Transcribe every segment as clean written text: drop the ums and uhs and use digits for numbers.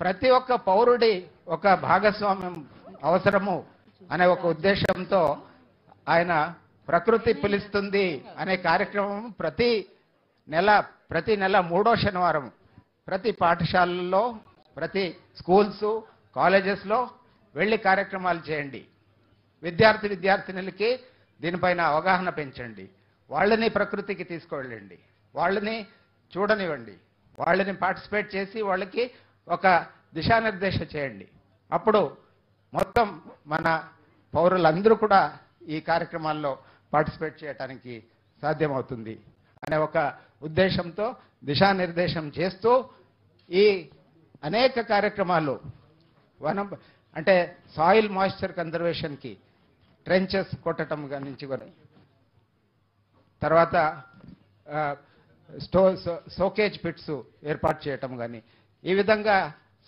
ప్రతి ఒక్క పౌరుడి ఒక భాగస్వామ్యం అవసరము అనే ఒక ఉద్దేశంతో ఆయన ప్రకృతి పిలుస్తుంది అనే కార్యక్రమం ప్రతి నెల మూడో శనివారం ప్రతి పాఠశాలల్లో ప్రతి స్కూల్స్ కాలేజెస్లో వెళ్ళి కార్యక్రమాలు చేయండి. విద్యార్థినులకి దీనిపైన అవగాహన పెంచండి. వాళ్ళని ప్రకృతికి తీసుకువెళ్ళండి, వాళ్ళని చూడనివ్వండి, వాళ్ళని పార్టిసిపేట్ చేసి వాళ్ళకి ఒక దిశానిర్దేశం చేయండి. అప్పుడు మొత్తం మన పౌరులందరూ కూడా ఈ కార్యక్రమాల్లో పార్టిసిపేట్ చేయడానికి సాధ్యమవుతుంది అనే ఒక ఉద్దేశంతో దిశానిర్దేశం చేస్తూ ఈ అనేక కార్యక్రమాలు అంటే సాయిల్ మాయిశ్చర్ కన్జర్వేషన్కి ట్రెంచెస్ కొట్టడం నుంచి తర్వాత సోకేజ్ పిట్స్ ఏర్పాటు చేయటం కానీ, ఈ విధంగా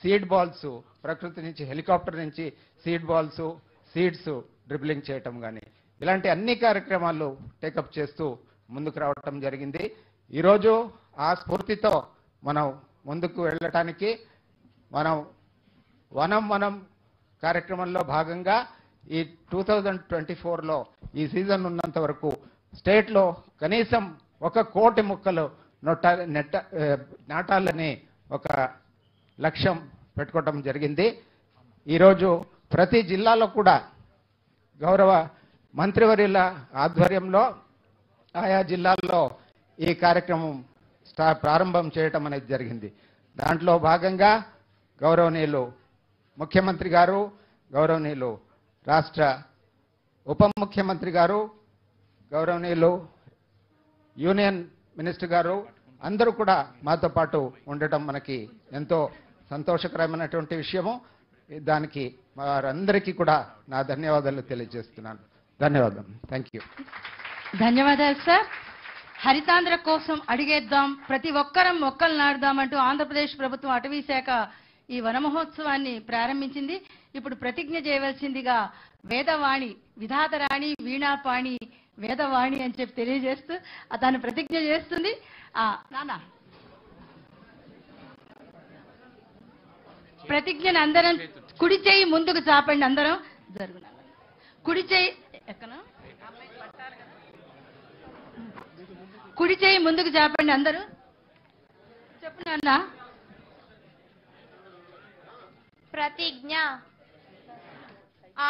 సీడ్ బాల్స్ ప్రకృతి నుంచి హెలికాప్టర్ నుంచి సీడ్ బాల్స్ సీడ్స్ డ్రిబ్లింగ్ చేయటం కానీ ఇలాంటి అన్ని కార్యక్రమాలు టేకప్ చేస్తూ ముందుకు రావటం జరిగింది. ఈరోజు ఆ స్ఫూర్తితో మనం ముందుకు వెళ్ళటానికి మనం కార్యక్రమంలో భాగంగా ఈ 2024లో ఈ సీజన్ ఉన్నంత వరకు స్టేట్లో కనీసం 1 కోటి మొక్కలు నాటాలని ఒక లక్ష్యం పెట్టుకోవటం జరిగింది. ఈరోజు ప్రతి జిల్లాలో కూడా గౌరవ మంత్రివర్యుల ఆధ్వర్యంలో ఆయా జిల్లాల్లో ఈ కార్యక్రమం ప్రారంభం చేయటం అనేది జరిగింది. దాంట్లో భాగంగా గౌరవనీయులు ముఖ్యమంత్రి గారు, గౌరవనీయులు రాష్ట్ర ఉప ముఖ్యమంత్రి గారు, గౌరవనీయులు యూనియన్ మినిస్టర్ గారు అందరూ కూడా మాతో పాటు ఉండటం మనకి ఎంతో సంతోషకరమైనటువంటి విషయము. దానికి వారందరికీ కూడా నా ధన్యవాదాలు తెలియజేస్తున్నాను. ధన్యవాదాలు. Thank you. ధన్యవాదాలు సార్. హరితాంధ్ర కోసం అడిగేద్దాం, ప్రతి ఒక్కరం మొక్కలు నాటుదామంటూ ఆంధ్రప్రదేశ్ ప్రభుత్వం అటవీ శాఖ ఈ వన మహోత్సవాన్ని ప్రారంభించింది. ఇప్పుడు ప్రతిజ్ఞ చేయవలసిందిగా వేదవాణి విధాతరాణి వీణాపాణి వేదవాణి అని చెప్పి తెలియజేస్తూ దాన్ని ప్రతిజ్ఞ చేస్తుంది. నాన్న ప్రతిజ్ఞను అందరం కుడి చేయి ముందుకు చాపండి. అందరం జరుగున కుడి చేయి కుడి చేయి ముందుకు చాపండి. అందరూ చెప్పు నాన్న. ప్రతిజ్ఞ.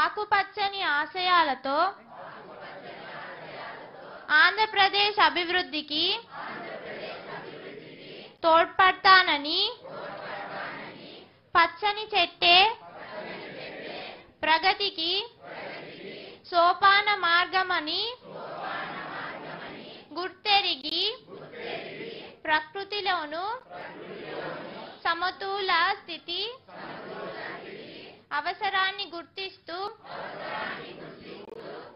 ఆకుపచ్చని ఆశయాలతో ఆంధ్రప్రదేశ్ అభివృద్ధికి తోడ్పడతానని, పచ్చని చెట్టే ప్రగతికి సోపాన మార్గమని గుర్తెరిగి ప్రకృతిలోను సమతుల స్థితి అవసరాన్ని గుర్తిస్తూ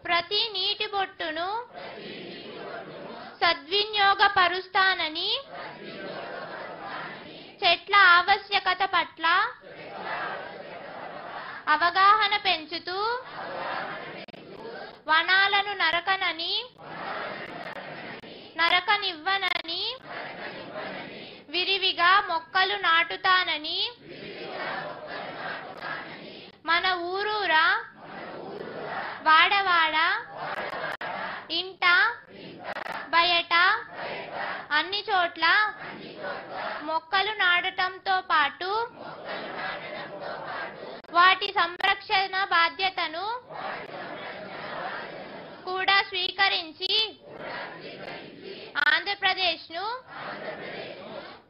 ప్రతి నీటి బొట్టును సద్వినియోగపరుస్తానని, చెట్ల ఆవశ్యకత పట్ల అవగాహన పెంచుతూ వనాలను నరకనివ్వనని, విరివిగా మొక్కలు నాటుతానని, మన ఊరూరా వాడవాడ ఇంట బయట అన్ని చోట్ల మొక్కలు నాటడంతో పాటు వాటి సంరక్షణ బాధ్యతను కూడా స్వీకరించి ఆంధ్రప్రదేశ్ను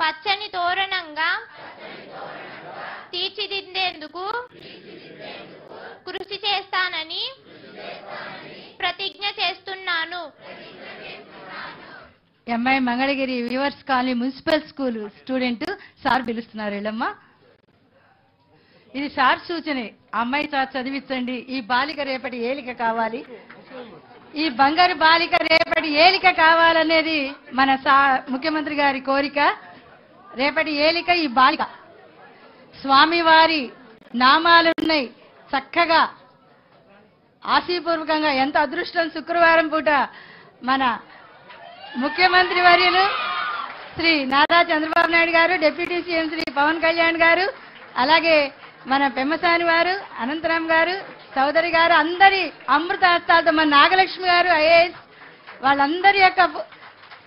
పచ్చని తోరణంగా తీర్చిదిద్దేందుకు కృషి చేస్తానని ప్రతిజ్ఞ చేస్తున్నాను. MI Mangalagiri viewers colony municipal school student sir పిలుస్తున్నారు. వెళ్ళమ్మా, ఇది సార్ సూచనే. అమ్మాయి సార్ చదివించండి. ఈ బాలిక రేపటి ఏలిక కావాలి, ఈ బంగారు బాలిక రేపటి ఏలిక కావాలనేది మన ముఖ్యమంత్రి గారి కోరిక. రేపటి ఏలిక ఈ బాలిక. స్వామివారి నామాలున్నాయి చక్కగా ఆశీపూర్వకంగా. ఎంత అదృష్టం, శుక్రవారం పూట మన ముఖ్యమంత్రి వర్యులు శ్రీ నారా చంద్రబాబు నాయుడు గారు, డిప్యూటీ సీఎం శ్రీ పవన్ కళ్యాణ్ గారు, అలాగే మన పెమ్మసాని వారు, అనంతరాం గారు, చౌదరి గారు, అందరి అమృత హస్తాలతో మన నాగలక్ష్మి గారు ఐఏఎస్, వాళ్ళందరి యొక్క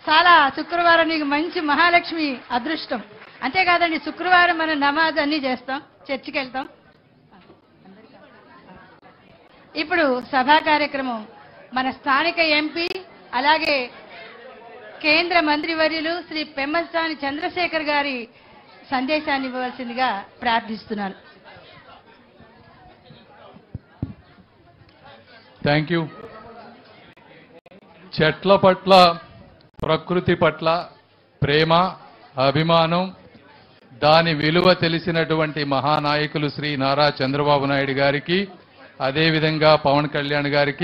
చాలా శుక్రవారం నీకు మంచి మహాలక్ష్మి అదృష్టం. అంతేకాదండి, శుక్రవారం మనం నమాజ్ అన్ని చేస్తాం, చర్చికి వెళ్తాం. ఇప్పుడు సభా కార్యక్రమం మన స్థానిక ఎంపీ అలాగే కేంద్ర మంత్రివర్యులు శ్రీ పెమ్మసాని చంద్రశేఖర్ గారి సందేశాన్ని ఇవ్వవలసిందిగా ప్రార్థిస్తున్నాను. Thank you. చెట్ల పట్ల, ప్రకృతి పట్ల ప్రేమ, అభిమానం, దాని విలువ తెలిసినటువంటి మహానాయకులు శ్రీ నారా చంద్రబాబు నాయుడు గారికి, అదేవిధంగా పవన్ కళ్యాణ్ గారికి